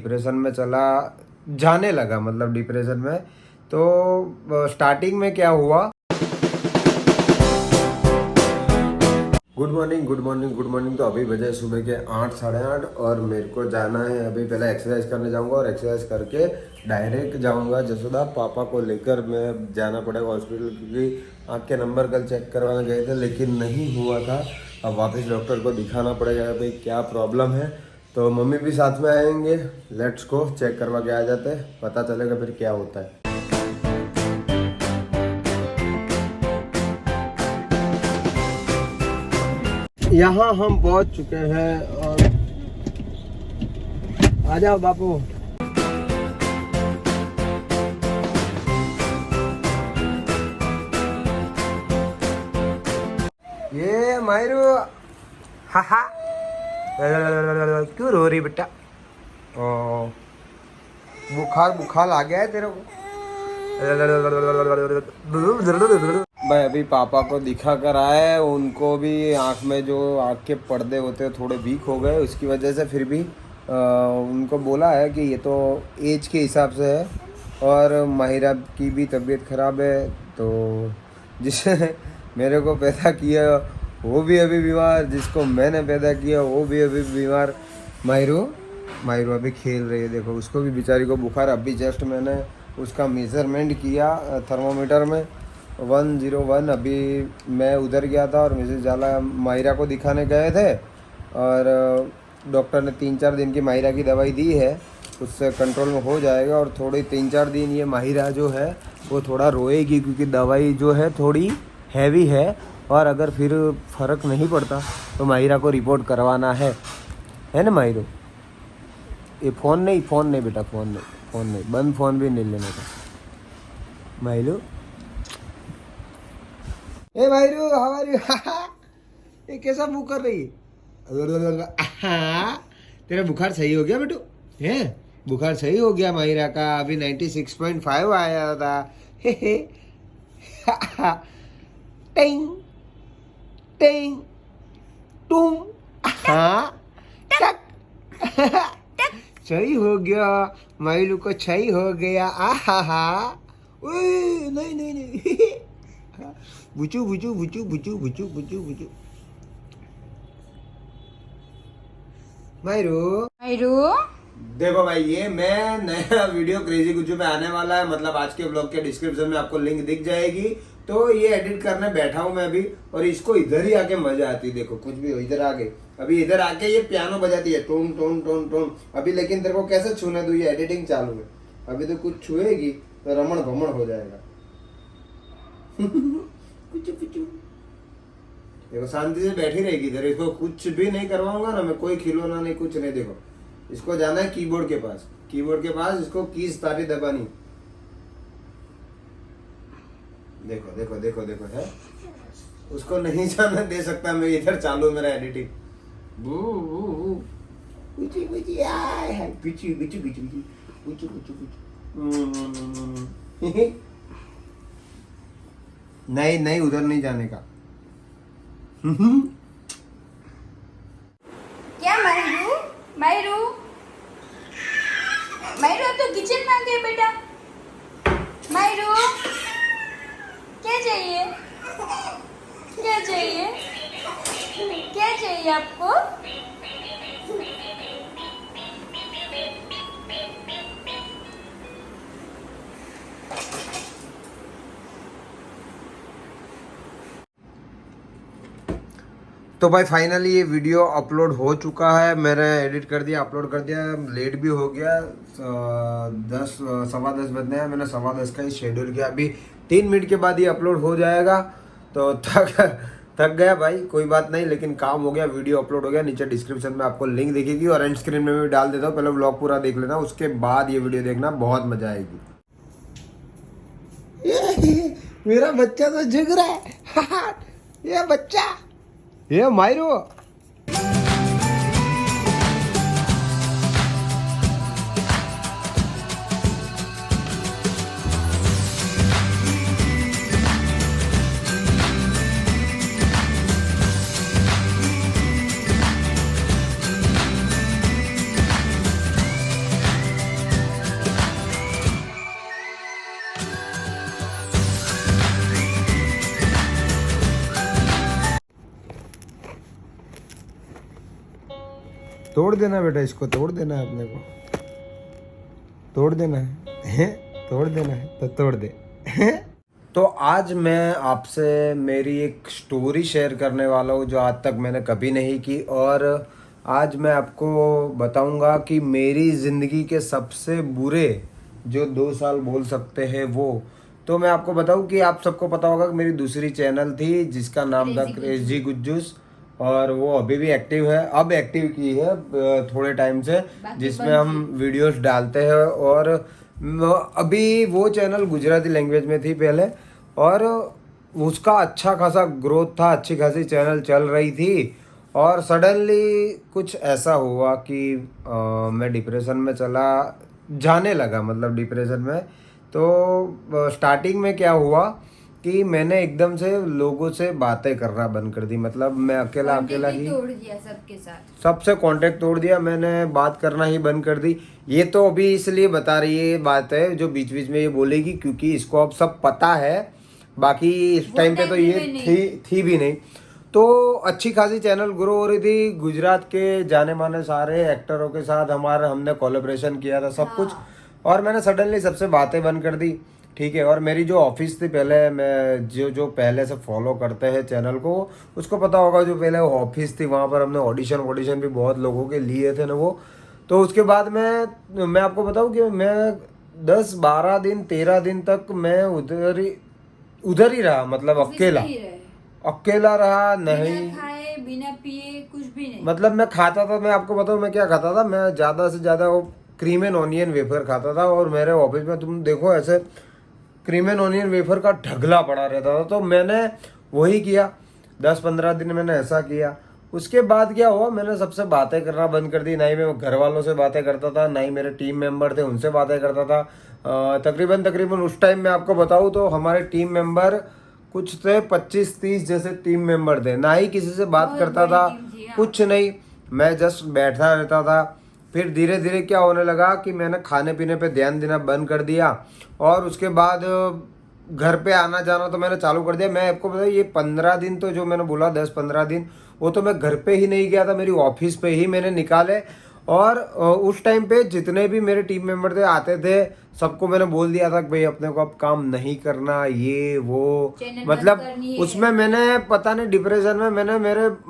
Depression में चला जाने लगा, मतलब डिप्रेशन में। तो स्टार्टिंग में क्या हुआ, good morning good morning good morning. तो अभी बजे सुबह के 8 साढ़े 8 और मेरे को जाना है। अभी पहले एक्सरसाइज करने जाऊंगा और एक्सरसाइज करके डायरेक्ट जाऊंगा जसोदा। पापा को लेकर मैं जाना पड़ेगा हॉस्पिटल, क्योंकि आँख के नंबर कल चेक करवाने गए थे लेकिन नहीं हुआ था। अब वापस डॉक्टर को दिखाना पड़ेगा भाई क्या प्रॉब्लम है। तो मम्मी भी साथ में आएंगे, लेट्स को चेक करवा के आ जाते हैं, पता चलेगा फिर क्या होता है। यहाँ हम पहुंच चुके हैं और आ जाओ बापू। ये मायरू, हा क्यों रो रही बेटा? ओ बुखार बुखार आ गया है तेरे को? भाई अभी पापा को दिखा कर आए, उनको भी आँख में जो आँख के पर्दे होते हैं थोड़े वीक हो गए, उसकी वजह से फिर भी उनको बोला है कि ये तो एज के हिसाब से है। और माहिरा की भी तबीयत ख़राब है, तो जिसने मेरे को पैदा किया वो भी अभी बीमार, जिसको मैंने पैदा किया वो भी अभी बीमार। माहिरू माहिरू अभी खेल रही है, देखो उसको भी बेचारी को बुखार। अभी जस्ट मैंने उसका मेज़रमेंट किया थर्मोमीटर में 101। अभी मैं उधर गया था और मिसेस जाला माहिरा को दिखाने गए थे और डॉक्टर ने 3-4 दिन की माहिरा की दवाई दी है, उससे कंट्रोल में हो जाएगा। और थोड़ी 3-4 दिन ये माहिरा जो है वो थोड़ा रोएगी, क्योंकि दवाई जो है थोड़ी हैवी है। और अगर फिर फ़र्क नहीं पड़ता तो माहिरा को रिपोर्ट करवाना है ना माहिरो? ये फ़ोन नहीं बेटा, फ़ोन नहीं, बंद फ़ोन भी नहीं लेने का माहिरू। ए माहिरू हाउ आर यू? ये कैसा मुंह कर रही है? तेरा बुखार सही हो गया बेटू? है बुखार सही हो गया माहिरा का, अभी 96.5 आया था। टिंग टिंग टूम, हाँ टक सही हो गया माहिरू को, सही हो गया। आहा नहीं बुचू बुचू बुचू बुचू बुचू बुचू बुचू। माहिरू देखो भाई, ये मैं नया वीडियो क्रेजी गुज्जू पे आने वाला है, मतलब आज के ब्लॉग के डिस्क्रिप्शन में आपको लिंक दिख जाएगी। तो ये एडिट करने बैठा हूँ मैं अभी, और इसको इधर ही आके मजा आती है। देखो कुछ भी हो, इधर आके अभी इधर आके ये पियानो बजाती है, टोन टोन टोन टोन। अभी लेकिन तेरे को कैसे छूने दूँ, ये एडिटिंग चालू है। अभी तो कुछ छुएगी तो रमण भमण हो जाएगा। देखो शांति से बैठी रहेगी इधर, इसको कुछ भी नहीं करवाऊंगा ना मैं, कोई खिलौना नहीं, कुछ नहीं। देखो इसको जाना है कीबोर्ड के पास, इसको कीज सारी दबानी। देखो देखो देखो देखो है, उसको नहीं जाना दे सकता मैं, इधर चालू मेरा एडिटिंग। नहीं उधर नहीं जाने का। क्या माहिरू तो किचन में आ गए बेटा। माहिरू क्या चाहिए आपको? तो भाई फाइनली ये वीडियो अपलोड हो चुका है, मैंने एडिट कर दिया, अपलोड कर दिया। लेट भी हो गया, 10 सवा 10 बजने हैं। मैंने 10:15 का ही शेड्यूल किया, अभी 3 मिनट के बाद ये अपलोड हो जाएगा। तो थक गया भाई, कोई बात नहीं, लेकिन काम हो गया, वीडियो अपलोड हो गया। नीचे डिस्क्रिप्शन में आपको लिंक दिखेगी और एंड स्क्रीन में भी डाल देता हूँ। पहले व्लॉग पूरा देख लेना, उसके बाद ये वीडियो देखना, बहुत मजा आएगी। मेरा बच्चा तो झुक रहा है। ये बच्चा, ये माहिरू तोड़ देना बेटा, इसको तोड़ देना है अपने को, तोड़ देना है तोड़ देना है तो तोड़ दे। तो आज मैं आपसे मेरी एक स्टोरी शेयर करने वाला हूँ जो आज तक मैंने कभी नहीं की, और आज मैं आपको बताऊंगा कि मेरी ज़िंदगी के सबसे बुरे जो 2 साल बोल सकते हैं वो। तो मैं आपको बताऊं कि आप सबको पता होगा कि मेरी दूसरी चैनल थी जिसका नाम था क्रेजी गुज्जूस, और वो अभी भी एक्टिव है, अब एक्टिव की है थोड़े टाइम से, जिसमें हम वीडियोस डालते हैं। और अभी वो चैनल गुजराती लैंग्वेज में थी पहले, और उसका अच्छा खासा ग्रोथ था, अच्छी खासी चैनल चल रही थी। और सडनली कुछ ऐसा हुआ कि मैं डिप्रेशन में चला जाने लगा, मतलब डिप्रेशन में। तो स्टार्टिंग में क्या हुआ कि मैंने एकदम से लोगों से बातें करना बंद कर दी, मतलब मैं अकेला ही तोड़ दिया सबके साथ, सबसे कांटेक्ट तोड़ दिया मैंने, बात करना ही बंद कर दी। ये तो अभी इसलिए बता रही है बात है जो बीच बीच में ये बोलेगी, क्योंकि इसको अब सब पता है, बाकी इस टाइम पे तो ये थी भी नहीं। तो अच्छी खासी चैनल ग्रो हो रही थी, गुजरात के जाने माने सारे एक्टरों के साथ हमने कोलैबोरेशन किया था, सब कुछ। और मैंने सडनली सबसे बातें बंद कर दी, ठीक है। और मेरी जो ऑफिस थी पहले, मैं जो पहले से फॉलो करते हैं चैनल को, उसको पता होगा, जो पहले ऑफिस थी वहाँ पर हमने ऑडिशन भी बहुत लोगों के लिए थे ना वो। तो उसके बाद मैं आपको बताऊँ कि मैं 10-12 दिन 13 दिन तक मैं उधर ही रहा, मतलब अकेला रहा, नहीं खाए बिना पिए कुछ भी नहीं। मतलब मैं खाता था, मैं आपको बताऊं मैं क्या खाता था, मैं ज़्यादा से ज़्यादा वो क्रीम एंड ऑनियन वेफर खाता था। और मेरे ऑफिस में तुम देखो ऐसे क्रीम एंड ऑनियन वेफर का ढगला पड़ा रहता था। तो मैंने वही किया, 10-15 दिन मैंने ऐसा किया। उसके बाद क्या हुआ, मैंने सबसे बातें करना बंद कर दी, ना ही मैं घर वालों से बातें करता था, ना ही मेरे टीम मेंबर थे उनसे बातें करता था। तकरीबन उस टाइम मैं आपको बताऊं तो हमारे टीम मेंबर कुछ थे 25-30 जैसे टीम मेंबर थे, ना ही किसी से बात करता था, कुछ नहीं, मैं जस्ट बैठा रहता था। फिर धीरे धीरे क्या होने लगा कि मैंने खाने पीने पे ध्यान देना बंद कर दिया, और उसके बाद घर पे आना जाना तो मैंने चालू कर दिया। मैं आपको बताया ये 15 दिन तो जो मैंने बोला 10-15 दिन, वो तो मैं घर पे ही नहीं गया था, मेरी ऑफिस पे ही मैंने निकाले। और उस टाइम पे जितने भी मेरे टीम मेंबर थे आते थे, सबको मैंने बोल दिया था कि भाई अपने को अब काम नहीं करना, ये वो, मतलब उसमें मैंने पता नहीं डिप्रेशन में मैंने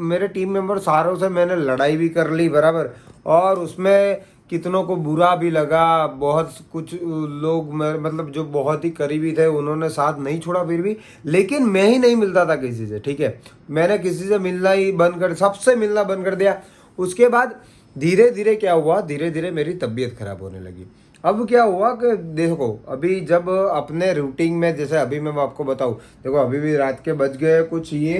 मेरे टीम मेंबर सारों से मैंने लड़ाई भी कर ली बराबर। और उसमें कितनों को बुरा भी लगा, बहुत कुछ लोग मतलब जो बहुत ही करीबी थे उन्होंने साथ नहीं छोड़ा फिर भी, लेकिन मैं ही नहीं मिलता था किसी से, ठीक है। मैंने किसी से मिलना ही बंद कर, सबसे मिलना बंद कर दिया। उसके बाद धीरे धीरे क्या हुआ, धीरे धीरे मेरी तबीयत खराब होने लगी। अब क्या हुआ कि देखो अभी जब अपने रूटीन में, जैसे अभी मैं आपको बताऊं, देखो अभी भी रात के बज गए कुछ ये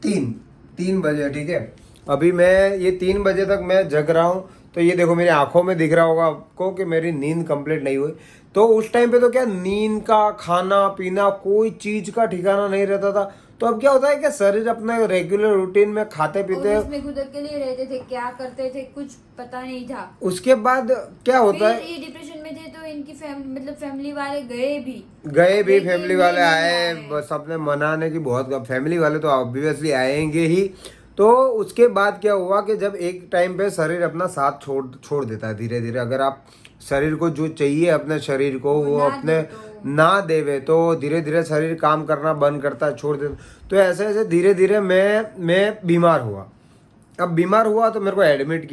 3 बजे, ठीक है। अभी मैं ये 3 बजे तक मैं जग रहा हूँ, तो ये देखो मेरी आंखों में दिख रहा होगा आपको कि मेरी नींद कंप्लीट नहीं हुई। तो उस टाइम पे तो क्या नींद का, खाना पीना, कोई चीज का ठिकाना नहीं रहता था। तो अब क्या होता है कि शरीर अपने रेगुलर रूटीन में खाते पीते, उसमें खुद अकेले रहते थे, क्या करते थे कुछ पता नहीं था। उसके बाद क्या होता है, ये डिप्रेशन में थे तो इनकी मतलब फैमिली वाले गए भी फैमिली वाले आए, सबने मनाने की बहुत, फैमिली वाले तो ऑब्वियसली आएंगे ही। तो उसके बाद क्या हुआ कि जब एक टाइम पे शरीर अपना साथ छोड़ देता है धीरे धीरे, अगर आप शरीर को जो चाहिए अपने शरीर को वो अपने ना देवे, तो धीरे धीरे शरीर काम करना बंद करता है, छोड़ देता। तो ऐसे ऐसे धीरे धीरे मैं बीमार हुआ। अब बीमार हुआ तो मेरे को एडमिट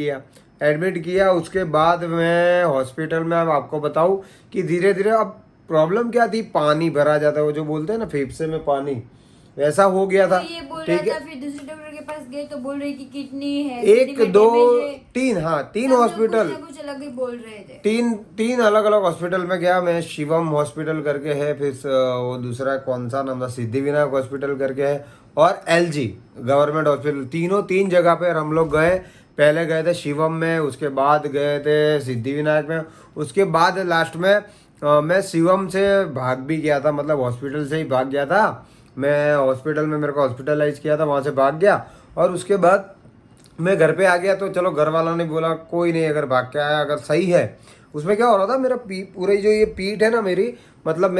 किया। उसके बाद मैं हॉस्पिटल में, अब आपको बताऊं कि धीरे धीरे अब प्रॉब्लम क्या थी, पानी भरा जाता है, वो जो बोलते हैं ना फेफड़े में पानी, वैसा हो गया था, ये बोल ठीक रहा है। था, फिर दूसरे डॉक्टर के पास गए तो बोल रही कि किडनी है, 1 2 3, हाँ 3 हॉस्पिटल, कुछ अलग ही बोल रहे थे। 3 अलग अलग हॉस्पिटल में गया मैं। शिवम हॉस्पिटल करके है, फिर वो दूसरा कौन सा नाम था, सिद्धिविनायक हॉस्पिटल करके है, और LG गवर्नमेंट हॉस्पिटल, 3 जगह पे हम लोग गए। पहले गए थे शिवम में, उसके बाद गए थे सिद्धिविनायक में, उसके बाद लास्ट में मैं शिवम से भाग भी गया था, मतलब हॉस्पिटल से ही भाग गया था मैं। हॉस्पिटल में मेरे को हॉस्पिटलाइज किया था, वहाँ से भाग गया। और उसके बाद मैं घर पे आ गया, तो चलो घर वालों ने बोला कोई नहीं, अगर भाग के आया अगर सही है। उसमें क्या हो रहा था, मेरा पूरी जो ये पीठ है ना मेरी, मतलब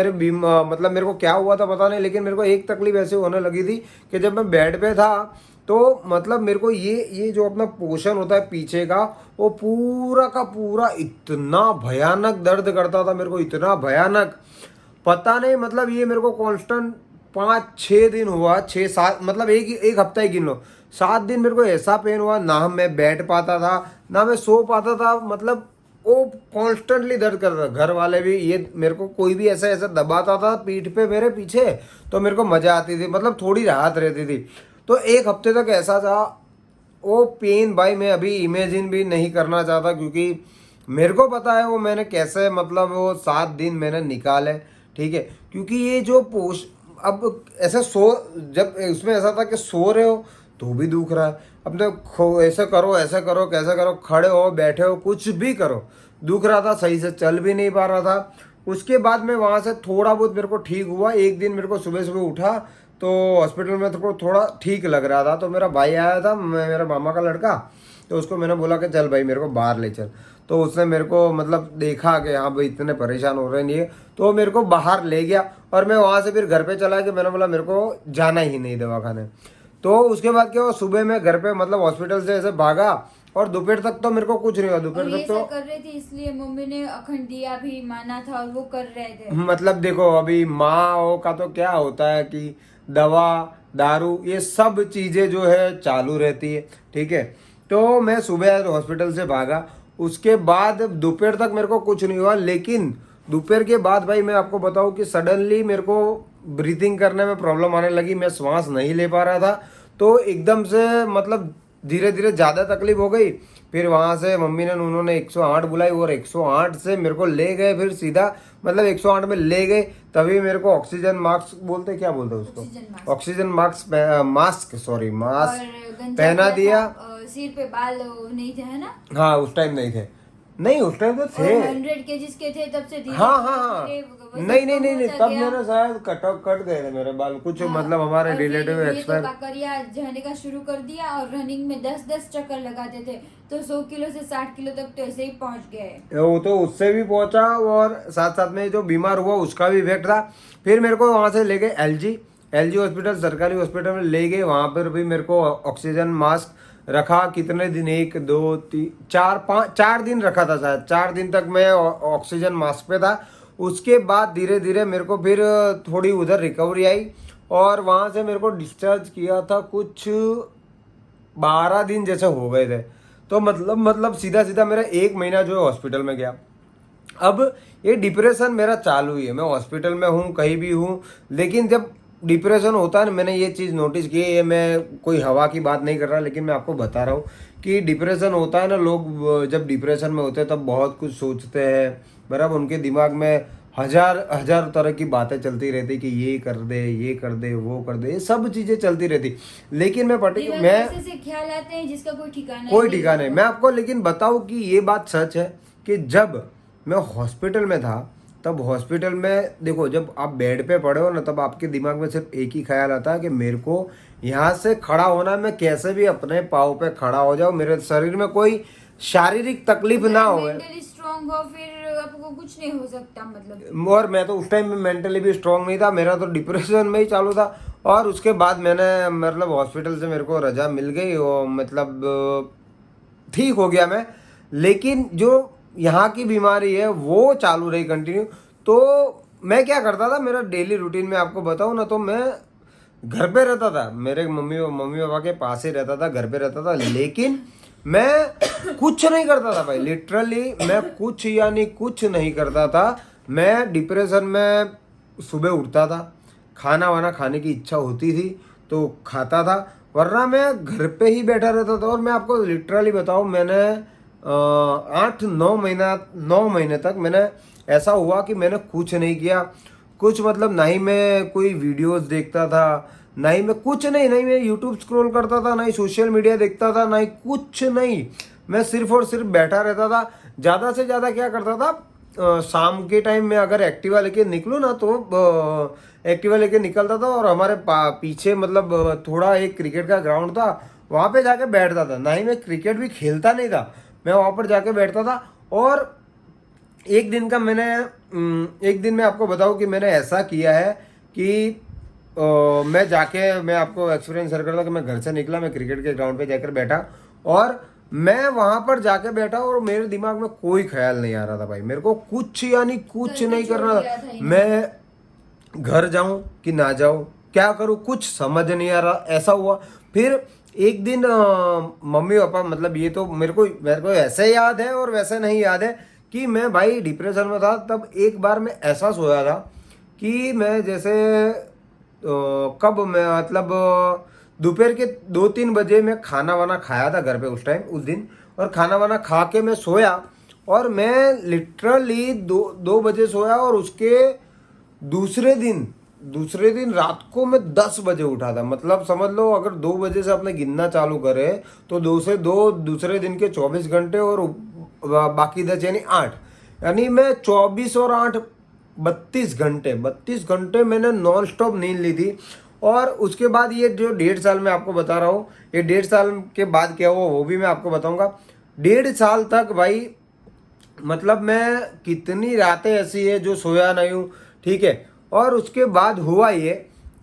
मतलब मेरे को क्या हुआ था पता नहीं, लेकिन मेरे को एक तकलीफ ऐसे होने लगी थी कि जब मैं बेड पे था तो मतलब मेरे को ये जो अपना पोर्शन होता है पीछे का, वो पूरा का पूरा इतना भयानक दर्द करता था मेरे को, इतना भयानक, पता नहीं। मतलब ये मेरे को कांस्टेंट 5-6 दिन हुआ, 6-7, मतलब एक हफ्ता ही गिन लो, 7 दिन मेरे को ऐसा पेन हुआ, ना मैं बैठ पाता था ना मैं सो पाता था। मतलब वो कॉन्स्टेंटली दर्द करता था। घर वाले भी, ये मेरे को कोई भी ऐसा ऐसा दबाता था पीठ पे मेरे पीछे, तो मेरे को मजा आती थी, मतलब थोड़ी राहत रहती थी। तो एक हफ्ते तक ऐसा था। वो पेन भाई मैं अभी इमेजिन भी नहीं करना चाहता, क्योंकि मेरे को पता है वो मैंने कैसे, मतलब वो 7 दिन मैंने निकाले, ठीक है। क्योंकि ये जो पोष, अब ऐसे सो, जब उसमें ऐसा था कि सो रहे हो तो भी दुख रहा है, अपने ऐसे करो ऐसे करो कैसे करो, खड़े हो बैठे हो कुछ भी करो, दुख रहा था, सही से चल भी नहीं पा रहा था। उसके बाद में वहाँ से थोड़ा बहुत मेरे को ठीक हुआ। एक दिन मेरे को सुबह सुबह उठा तो हॉस्पिटल में तो थोड़ा ठीक लग रहा था, तो मेरा भाई आया था, मेरा मामा का लड़का, तो उसको मैंने बोला कि चल भाई मेरे को बाहर ले चल। तो उसने मेरे को मतलब देखा कि हाँ भाई इतने परेशान हो रहे नहीं है, तो मेरे को बाहर ले गया। और मैं वहाँ से फिर घर पे चला कि मैंने बोला मेरे को जाना ही नहीं दवा खाने। तो उसके बाद क्या हुआ, सुबह मैं घर पे मतलब हॉस्पिटल से ऐसे भागा, और दोपहर तक तो मेरे को कुछ नहीं हुआ। और दोपहर ये तक तो सब कर रहे थे, इसलिए मम्मी ने अखंड दिया भी माना था और वो कर रहे थे। मतलब देखो अभी माँ का तो क्या होता है कि दवा दारू ये सब चीज़ें जो है चालू रहती है, ठीक है। तो मैं सुबह हॉस्पिटल से भागा, उसके बाद दोपहर तक मेरे को कुछ नहीं हुआ। लेकिन दोपहर के बाद भाई मैं आपको बताऊं कि सडनली मेरे को ब्रीथिंग करने में प्रॉब्लम आने लगी, मैं श्वास नहीं ले पा रहा था। तो एकदम से मतलब धीरे धीरे ज़्यादा तकलीफ हो गई। फिर वहाँ से मम्मी ने, उन्होंने 108 बुलाई, और 108 से मेरे को ले गए फिर सीधा, मतलब 108 में ले गए। तभी मेरे को ऑक्सीजन मास्क बोलते, क्या बोलते हैं उसको, oxygen mask, mask sorry mask पहना दिया। सिर पे बाल नहीं थे है ना? हाँ उस टाइम नहीं थे, नहीं उस टाइम तो थे। 100 केजीज के थे तब से धीरे हाँ हाँ हाँ, धीरे नहीं नहीं नहीं नहीं, होता तब गया। मेरे शायद कट गए थे मेरे बाल कुछ, हाँ, मतलब हमारे और फिर रिलेटिव ये तो एक्सपायर। काकरिया जाने का शुरू कर दिया और रनिंग में 10-10 चक्कर लगाते थे, तो 100 किलो से 60 किलो तक तो ऐसे ही पहुंच गए। वो तो उससे भी पहुंचा, और साथ साथ में जो बीमार हुआ उसका भी इफेक्ट था। फिर मेरे को वहाँ से ले गए एलजी हॉस्पिटल, सरकारी हॉस्पिटल में ले गए। वहाँ पर भी मेरे को ऑक्सीजन मास्क रखा। कितने दिन, 1 2 3 4 5 4 दिन रखा था शायद, 4 दिन तक मैं ऑक्सीजन मास्क पे था। उसके बाद धीरे धीरे मेरे को फिर थोड़ी उधर रिकवरी आई, और वहाँ से मेरे को डिस्चार्ज किया था कुछ 12 दिन जैसे हो गए थे। तो मतलब सीधा सीधा मेरा 1 महीना जो है हॉस्पिटल में गया। अब ये डिप्रेशन मेरा चालू ही है, मैं हॉस्पिटल में हूँ कहीं भी हूँ, लेकिन जब डिप्रेशन होता है ना, मैंने ये चीज़ नोटिस की है, ये मैं कोई हवा की बात नहीं कर रहा, लेकिन मैं आपको बता रहा हूँ कि डिप्रेशन होता है ना, लोग जब डिप्रेशन में होते हैं तब बहुत कुछ सोचते हैं, बराबर। उनके दिमाग में हजार हजार तरह की बातें चलती रहती कि ये कर दे वो कर दे, ये सब चीज़ें चलती रहती। लेकिन मैं दिमाग में ऐसे ख्याल आते हैं जिसका कोई ठिकाना नहीं। मैं आपको लेकिन बताऊं कि ये बात सच है कि जब मैं हॉस्पिटल में था, तब हॉस्पिटल में देखो, जब आप बेड पे पड़े हो ना, तब आपके दिमाग में सिर्फ एक ही ख्याल आता है कि मेरे को यहाँ से खड़ा होना, मैं कैसे भी अपने पाँव पे खड़ा हो जाऊं, मेरे शरीर में कोई शारीरिक तकलीफ ना हो। मेंटली स्ट्रांग हो फिर आपको कुछ नहीं हो सकता, मतलब। और मैं तो उस टाइम में मेंटली भी स्ट्रांग नहीं था, मेरा तो डिप्रेशन में ही चालू था। और उसके बाद मैंने, मतलब हॉस्पिटल से मेरे को रजा मिल गई, और मतलब ठीक हो गया मैं। लेकिन जो यहाँ की बीमारी है वो चालू रही कंटिन्यू। तो मैं क्या करता था, मेरा डेली रूटीन में आपको बताऊँ ना, तो मैं घर पे रहता था, मेरे मम्मी पापा के पास ही रहता था, घर पे रहता था। लेकिन मैं कुछ नहीं करता था भाई, लिटरली मैं कुछ यानी कुछ नहीं करता था। मैं डिप्रेशन में सुबह उठता था, खाना वाना खाने की इच्छा होती थी तो खाता था, वरना मैं घर पे ही बैठा रहता था। और मैं आपको लिटरली बताऊं, मैंने 8-9 महीने तक मैंने, ऐसा हुआ कि मैंने कुछ नहीं किया, कुछ मतलब ना ही मैं कोई वीडियोस देखता था, ना ही मैं कुछ नहीं मैं यूट्यूब स्क्रॉल करता था, ना ही सोशल मीडिया देखता था, ना ही कुछ नहीं। मैं सिर्फ और सिर्फ बैठा रहता था। ज़्यादा से ज़्यादा क्या करता था, शाम के टाइम में अगर एक्टिवा लेके निकलूँ ना, तो एक्टिवा लेके निकलता था, और हमारे पीछे मतलब थोड़ा एक क्रिकेट का ग्राउंड था, वहाँ पे जाके बैठता था। ना ही मैं क्रिकेट भी खेलता नहीं था, मैं वहाँ पर जाके बैठता था। और एक दिन मैं आपको बताऊं कि मैंने ऐसा किया है कि मैं जाके मैं आपको एक्सपीरियंस शेयर करता हूँ कि मैं घर से निकला, मैं क्रिकेट के ग्राउंड पे जाकर बैठा और मैं वहां पर जाके बैठा और मेरे दिमाग में कोई ख्याल नहीं आ रहा था भाई, मेरे को कुछ यानी कुछ घर पे नहीं छोड़ करना दिया था। था इन्होंने। मैं घर जाऊं कि ना जाऊं, क्या करूं, कुछ समझ नहीं आ रहा, ऐसा हुआ। फिर एक दिन मम्मी पापा, मतलब ये तो मेरे को ऐसे याद है और वैसे नहीं याद है कि मैं भाई डिप्रेशन में था। तब एक बार मैं ऐसा सोया था कि मैं जैसे कब मैं मतलब दोपहर के 2-3 बजे मैं खाना वाना खाया था घर पे उस टाइम उस दिन, और खाना वाना खा के मैं सोया और मैं लिटरली 2 बजे सोया और उसके दूसरे दिन रात को मैं 10 बजे उठा था। मतलब समझ लो अगर 2 बजे से अपने गिनना चालू करे तो 2 से 2 दूसरे दिन के 24 घंटे और बाकी 10 यानी 8, यानी मैं 24 और 8 32 घंटे मैंने नॉन स्टॉप नींद ली थी। और उसके बाद ये जो 1.5 साल मैं आपको बता रहा हूँ, ये 1.5 साल के बाद क्या हुआ वो भी मैं आपको बताऊंगा। 1.5 साल तक भाई मतलब मैं कितनी रातें ऐसी है जो सोया नहीं हूँ, ठीक है। और उसके बाद हुआ ये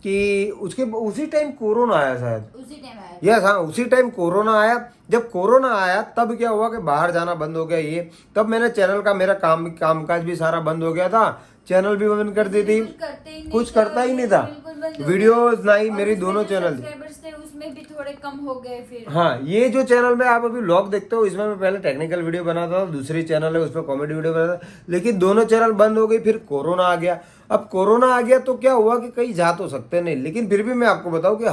कि उसके उसी टाइम कोरोना आया शायद, उसी टाइम आया था। यस हाँ, उसी टाइम कोरोना आया। जब कोरोना आया तब क्या हुआ कि बाहर जाना बंद हो गया ये, तब मैंने चैनल का मेरा कामकाज भी सारा बंद हो गया था, चैनल भी बंद कर दी थी, कुछ करता ही नहीं था, वीडियोस नहीं, मेरी दोनों चैनल थी। सब्सक्राइबर्स थे उसमें भी थोड़े कम हो गए फिर। हाँ, ये जो चैनल में आप अभी व्लॉग देखते हो इसमें मैं पहले टेक्निकल वीडियो बनाता था, दूसरी चैनल है उसमें कॉमेडी वीडियो बनाता था, लेकिन दोनों चैनल बंद हो गई। फिर कोरोना आ गया। अब कोरोना आ गया तो क्या हुआ कि कहीं जा तो सकते नहीं, लेकिन फिर भी मैं आपको बताऊं कि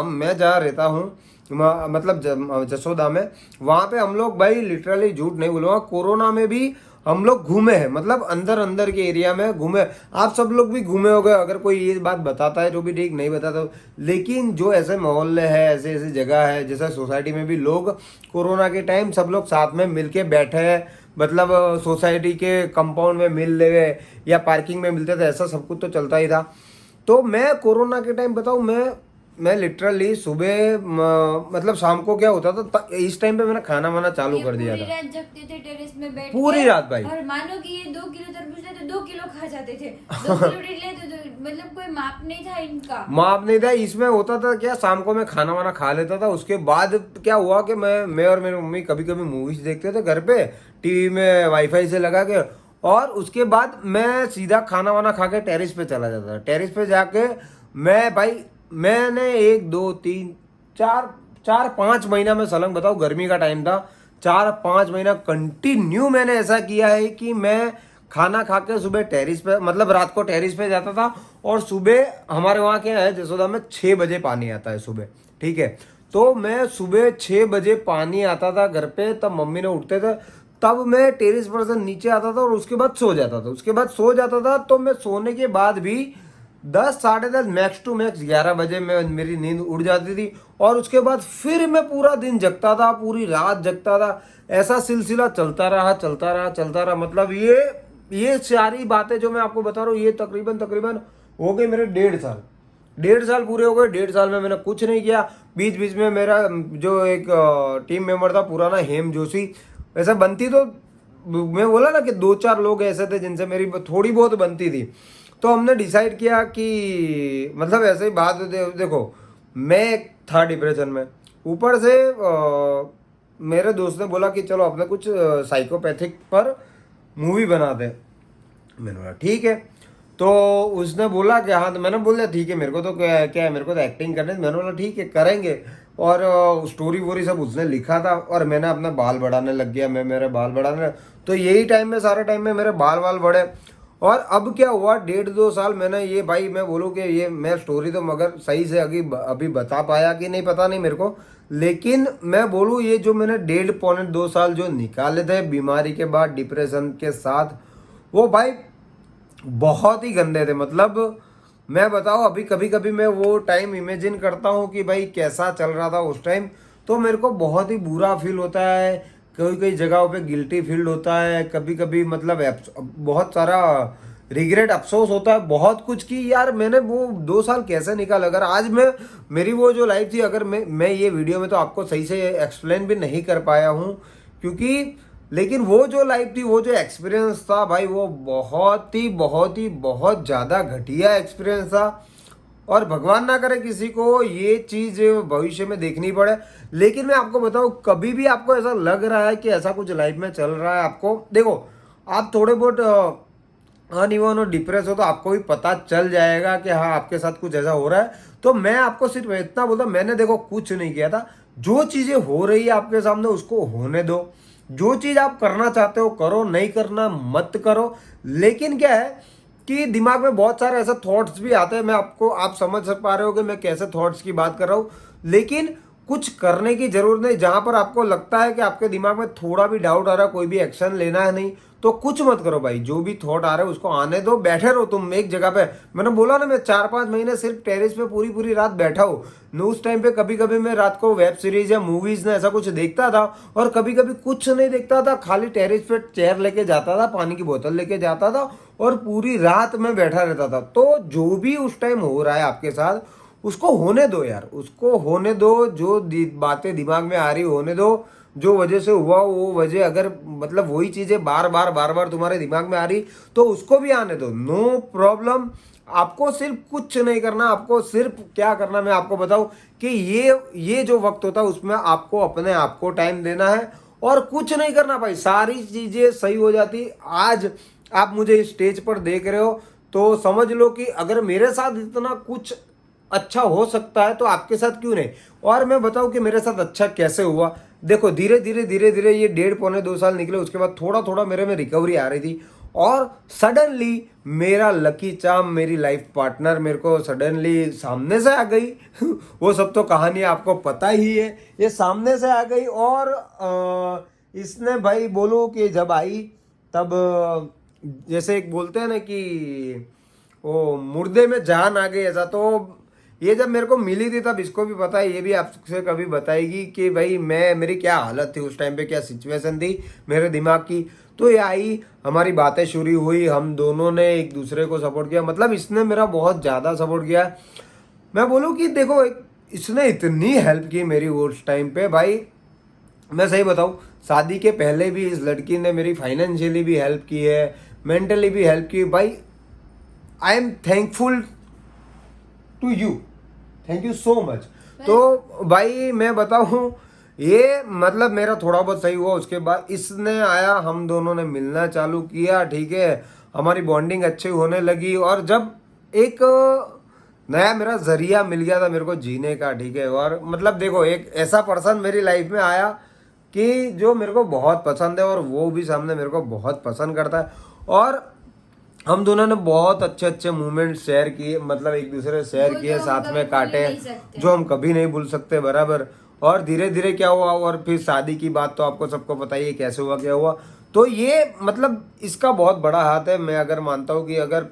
मैं जहाँ रहता हूँ मतलब जसोदा में, वहां पे हम लोग भाई लिटरली झूठ नहीं बोलूंगा, कोरोना में भी हम लोग घूमे हैं, मतलब अंदर अंदर के एरिया में घूमे। आप सब लोग भी घूमे हो गए, अगर कोई ये बात बताता है जो भी ठीक नहीं बताता, लेकिन जो ऐसे मोहल्ले हैं, ऐसे ऐसी जगह है, जैसे सोसाइटी में भी लोग कोरोना के टाइम सब लोग साथ में मिलके बैठे हैं, मतलब सोसाइटी के कंपाउंड में मिल ले या पार्किंग में मिलते थे, ऐसा सब कुछ तो चलता ही था। तो मैं कोरोना के टाइम बताऊं, मैं लिटरली सुबह मतलब शाम को क्या होता था इस टाइम पे मैंने खाना वाना चालू ये कर दिया पूरी था, रात जगते थे टेरेस में बैठ पूरी के। रात भाई। और मानो कि ये 2 किलो तरबूज लेते 2 किलो खा जाते थे, 2 किलो लेते तो मतलब कोई माप नहीं था इनका। माप नहीं था। इसमें होता था क्या, शाम को मैं खाना वाना खा लेता था, उसके बाद क्या हुआ कि मैं और मेरी मम्मी कभी कभी मूवीज देखते थे घर पे टीवी में वाईफाई से लगा के, और उसके बाद मैं सीधा खाना वाना खा के टेरिस पे चला जाता था। टेरिस पे जाके मैं भाई मैंने 1 2 3 4 4 5 महीना में सलंग बताऊं, गर्मी का टाइम था, 4-5 महीना कंटिन्यू मैंने ऐसा किया है कि मैं खाना खा के सुबह टेरिस पे, मतलब रात को टेरिस पे जाता था, और सुबह हमारे वहाँ क्या है जसोदा में 6 बजे पानी आता है सुबह, ठीक है। तो मैं सुबह 6 बजे पानी आता था घर पे, तब मम्मी ने उठते थे, तब मैं टेरिस पर से नीचे आता था और उसके बाद सो जाता था। तो मैं सोने के बाद भी 10-10:30 मैक्स टू मैक्स 11 बजे में मेरी नींद उड़ जाती थी, और उसके बाद फिर मैं पूरा दिन जगता था, पूरी रात जगता था। ऐसा सिलसिला चलता रहा। मतलब ये सारी बातें जो मैं आपको बता रहा हूँ, ये तकरीबन हो गए मेरे 1.5 साल। 1.5 साल पूरे हो गए। 1.5 साल में मैंने कुछ नहीं किया। बीच बीच में मेरा जो एक टीम मेंबर था पुराना, हेम जोशी, वैसा बनती तो मैं बोला ना कि 2-4 लोग ऐसे थे जिनसे मेरी थोड़ी बहुत बनती थी। तो हमने डिसाइड किया कि मतलब ऐसे ही बात देखो, मैं था डिप्रेशन में, ऊपर से मेरे दोस्त ने बोला कि चलो अपने कुछ साइकोपैथिक पर मूवी बना दे। मैंने बोला ठीक है। तो उसने बोला कि हाँ, तो मैंने बोला ठीक है, मेरे को तो क्या है, मेरे को तो एक्टिंग करने, मैंने बोला ठीक है करेंगे। और स्टोरी वोरी सब उसने लिखा था, और मैंने अपना बाल बढ़ाने लग गया, मैं मेरे बाल बढ़ाने, तो यही टाइम में सारे टाइम में मेरे बाल वाल बढ़े। और अब क्या हुआ, 1.5-2 साल मैंने ये भाई मैं बोलूँ कि ये मैं स्टोरी तो मगर सही से अभी बता पाया कि नहीं पता नहीं मेरे को, लेकिन मैं बोलूँ ये जो मैंने 1.5-2 साल जो निकाले थे बीमारी के बाद डिप्रेशन के साथ, वो भाई बहुत ही गंदे थे। मतलब मैं बताऊँ, अभी कभी कभी मैं वो टाइम इमेजिन करता हूँ कि भाई कैसा चल रहा था उस टाइम, तो मेरे को बहुत ही बुरा फील होता है। कई कई जगहों पे गिल्टी फील होता है, कभी कभी मतलब बहुत सारा रिग्रेट, अफसोस होता है बहुत कुछ की यार मैंने वो 2 साल कैसे निकाल। अगर आज मैं मेरी वो जो लाइफ थी, अगर मैं ये वीडियो में तो आपको सही से एक्सप्लेन भी नहीं कर पाया हूँ, क्योंकि लेकिन वो जो लाइफ थी, वो जो एक्सपीरियंस था भाई, वो बहुत ही बहुत ज़्यादा घटिया एक्सपीरियंस था। और भगवान ना करे किसी को ये चीज भविष्य में देखनी पड़े। लेकिन मैं आपको बताऊं, कभी भी आपको ऐसा लग रहा है कि ऐसा कुछ लाइफ में चल रहा है, आपको देखो, आप थोड़े बहुत अनइवन और डिप्रेस हो तो आपको भी पता चल जाएगा कि हाँ आपके साथ कुछ ऐसा हो रहा है। तो मैं आपको सिर्फ इतना बोलता, मैंने देखो कुछ नहीं किया था। जो चीजें हो रही है आपके सामने उसको होने दो। जो चीज आप करना चाहते हो करो, नहीं करना मत करो। लेकिन क्या है कि दिमाग में बहुत सारे ऐसे थॉट्स भी आते हैं, मैं आपको, आप समझ पा रहे हो कि मैं कैसे थॉट्स की बात कर रहा हूँ। लेकिन कुछ करने की जरूरत नहीं। जहां पर आपको लगता है कि आपके दिमाग में थोड़ा भी डाउट आ रहा है, कोई भी एक्शन लेना है नहीं, तो कुछ मत करो भाई। जो भी थॉट आ रहे हैं उसको आने दो, बैठे रहो तुम एक जगह पे। मैंने बोला ना, मैं 4-5 महीने सिर्फ टेरेस पे पूरी पूरी रात बैठा हूँ। उस टाइम पे कभी कभी मैं रात को वेब सीरीज या मूवीज ने ऐसा कुछ देखता था, और कभी कभी कुछ नहीं देखता था, खाली टेरेस पे चेयर लेके जाता था, पानी की बोतल लेके जाता था, और पूरी रात में बैठा रहता था। तो जो भी उस टाइम हो रहा है आपके साथ, उसको होने दो यार, उसको होने दो। जो बातें दिमाग में आ रही होने दो। जो वजह से हुआ वो वजह, अगर मतलब वही चीजें बार बार तुम्हारे दिमाग में आ रही तो उसको भी आने दो, नो प्रॉब्लम। आपको सिर्फ कुछ नहीं करना, आपको सिर्फ क्या करना मैं आपको बताऊं कि ये जो वक्त होता है उसमें आपको अपने आप को टाइम देना है, और कुछ नहीं करना भाई, सारी चीजें सही हो जाती। आज आप मुझे इस स्टेज पर देख रहे हो तो समझ लो कि अगर मेरे साथ इतना कुछ अच्छा हो सकता है तो आपके साथ क्यों नहीं। और मैं बताऊं कि मेरे साथ अच्छा कैसे हुआ। देखो, धीरे धीरे ये 1.5-2 साल निकले, उसके बाद थोड़ा थोड़ा मेरे में रिकवरी आ रही थी, और सडनली मेरा लकी चार्म, मेरी लाइफ पार्टनर मेरे को सडनली सामने से आ गई। वो सब तो कहानी आपको पता ही है, ये सामने से आ गई। और इसने भाई बोलो कि जब आई तब जैसे एक बोलते हैं ना कि वो मुर्दे में जान आ गई, ऐसा। तो ये जब मेरे को मिली थी तब इसको भी पता है, ये भी आपसे कभी बताएगी कि भाई मेरी क्या हालत थी उस टाइम पे, क्या सिचुएशन थी मेरे दिमाग की। तो ये आई, हमारी बातें शुरू हुई, हम दोनों ने एक दूसरे को सपोर्ट किया। मतलब इसने मेरा बहुत ज़्यादा सपोर्ट किया। मैं बोलूँ कि देखो, इसने इतनी हेल्प की मेरी उस टाइम पे भाई, मैं सही बताऊँ, शादी के पहले भी इस लड़की ने मेरी फाइनेंशियली भी हेल्प की है, मेंटली भी हेल्प की भाई। I am thankful to you, thank you so much. तो भाई मैं बताऊं, ये मतलब मेरा थोड़ा बहुत सही हुआ। उसके बाद इसने आया, हम दोनों ने मिलना चालू किया, ठीक है, हमारी बॉन्डिंग अच्छी होने लगी। और जब एक नया मेरा जरिया मिल गया था मेरे को जीने का, ठीक है। और मतलब देखो, एक ऐसा पर्सन मेरी लाइफ में आया कि जो मेरे को बहुत पसंद है, और वो भी सामने मेरे को बहुत पसंद करता है। और हम दोनों ने बहुत अच्छे अच्छे मोमेंट शेयर किए, मतलब एक दूसरे शेयर किए, साथ में काटे, जो हम कभी नहीं भूल सकते, बराबर। और धीरे धीरे क्या हुआ, और फिर शादी की बात तो आपको सबको पता ही है कैसे हुआ, क्या हुआ। तो ये मतलब इसका बहुत बड़ा हाथ है। मैं अगर मानता हूँ कि अगर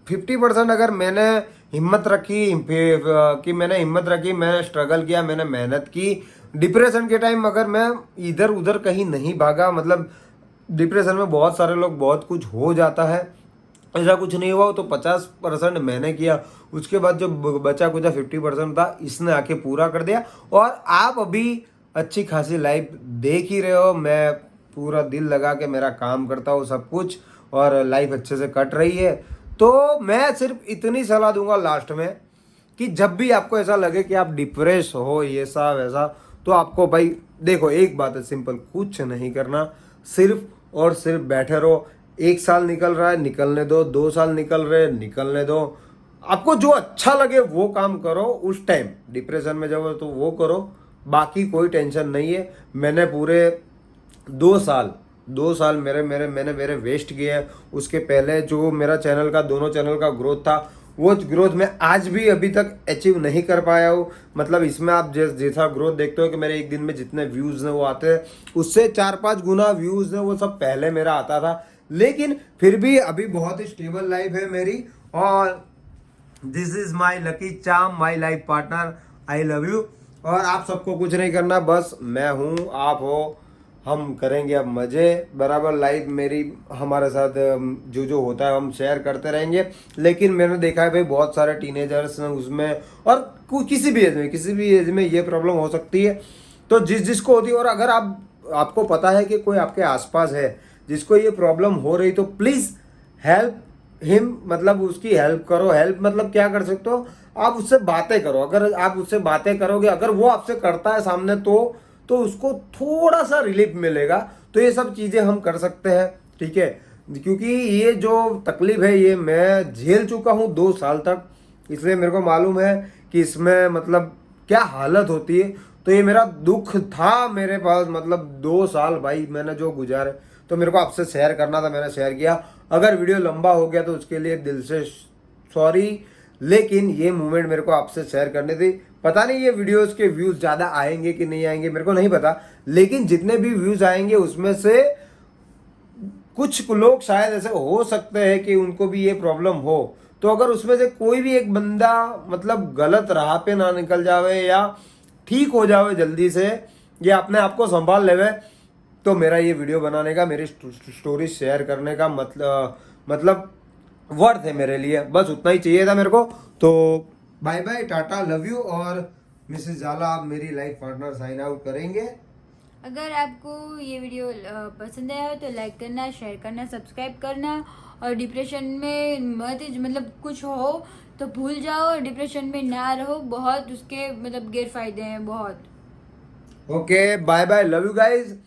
50% अगर मैंने हिम्मत रखी, कि मैंने हिम्मत रखी, मैंने स्ट्रगल किया, मैंने मेहनत की, डिप्रेशन के टाइम अगर मैं इधर उधर कहीं नहीं भागा, मतलब डिप्रेशन में बहुत सारे लोग बहुत कुछ हो जाता है, ऐसा कुछ नहीं हुआ। तो 50% मैंने किया, उसके बाद जो बचा कुछ 50% था इसने आके पूरा कर दिया। और आप अभी अच्छी खासी लाइफ देख ही रहे हो। मैं पूरा दिल लगा के मेरा काम करता हूँ सब कुछ, और लाइफ अच्छे से कट रही है। तो मैं सिर्फ इतनी सलाह दूंगा लास्ट में कि जब भी आपको ऐसा लगे कि आप डिप्रेस हो, ये सा वैसा, तो आपको भाई देखो, एक बात है सिंपल, कुछ नहीं करना, सिर्फ और सिर्फ बैठे रहो। 1 साल निकल रहा है, निकलने दो। 2 साल निकल रहे, निकलने दो। आपको जो अच्छा लगे वो काम करो। उस टाइम डिप्रेशन में जाओ तो वो करो, बाकी कोई टेंशन नहीं है। मैंने पूरे 2 साल मैंने वेस्ट किए हैं। उसके पहले जो मेरा चैनल का, दोनों चैनल का ग्रोथ था, वो ग्रोथ मैं आज भी अभी तक अचीव नहीं कर पाया हूँ। मतलब इसमें आप जैसा ग्रोथ देखते हो कि मेरे एक दिन में जितने व्यूज़ हैं वो आते हैं, उससे 4-5 गुना व्यूज़ हैं वो सब पहले मेरा आता था। लेकिन फिर भी अभी बहुत ही स्टेबल लाइफ है मेरी। और this is my lucky charm, my life partner, I love you. और आप सबको कुछ नहीं करना, बस मैं हूँ, आप हो, हम करेंगे अब मजे, बराबर। लाइफ मेरी हमारे साथ जो होता है हम शेयर करते रहेंगे। लेकिन मैंने देखा है भाई, बहुत सारे टीनेजर्स उसमें, और किसी भी एज में ये प्रॉब्लम हो सकती है। तो जिसको होती है, और अगर आपको पता है कि कोई आपके आसपास है जिसको ये प्रॉब्लम हो रही, तो प्लीज हेल्प हिम, मतलब उसकी हेल्प करो। हेल्प मतलब क्या कर सकते हो, आप उससे बातें करो। अगर आप उससे बातें करोगे, अगर वो आपसे करता है सामने, तो उसको थोड़ा सा रिलीफ मिलेगा। तो ये सब चीजें हम कर सकते हैं, ठीक है। क्योंकि ये जो तकलीफ है ये मैं झेल चुका हूँ 2 साल तक, इसलिए मेरे को मालूम है कि इसमें मतलब क्या हालत होती है। तो ये मेरा दुख था मेरे पास, मतलब 2 साल भाई मैंने जो गुजारे, तो मेरे को आपसे शेयर करना था, मैंने शेयर किया। अगर वीडियो लंबा हो गया तो उसके लिए दिल से सॉरी, लेकिन ये मूवमेंट मेरे को आपसे शेयर करनी थी। पता नहीं ये वीडियोस के व्यूज ज़्यादा आएंगे कि नहीं आएंगे, मेरे को नहीं पता, लेकिन जितने भी व्यूज आएंगे उसमें से कुछ लोग शायद ऐसे हो सकते हैं कि उनको भी ये प्रॉब्लम हो। तो अगर उसमें से कोई भी एक बंदा मतलब गलत राह पे ना निकल जावे या ठीक हो जावे जल्दी से, या अपने आप को संभाल लेवे, तो मेरा ये वीडियो बनाने का, मेरी स्टोरी शेयर करने का मतलब वर्थ है मेरे लिए। बस उतना ही चाहिए था मेरे को। तो bye bye, tata, love you. और मिसेस जाला आप मेरी लाइफ पार्टनर साइन आउट करेंगे। अगर आपको ये वीडियो पसंद आया हो तो लाइक करना, शेयर करना, सब्सक्राइब करना। और डिप्रेशन में मत, मतलब कुछ हो तो भूल जाओ, डिप्रेशन में ना रहो, बहुत उसके मतलब गैरफायदे हैं बहुत। Okay bye bye, love you guys.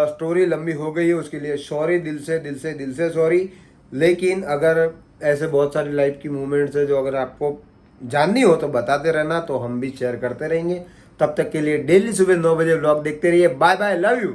Story लंबी हो गई है उसके लिए सॉरी, दिल से दिल से दिल से सॉरी। लेकिन अगर ऐसे बहुत सारी लाइफ की मूवमेंट्स है जो अगर आपको जाननी हो तो बताते रहना, तो हम भी शेयर करते रहेंगे। तब तक के लिए डेली सुबह 9 बजे व्लॉग देखते रहिए। Bye bye, love you.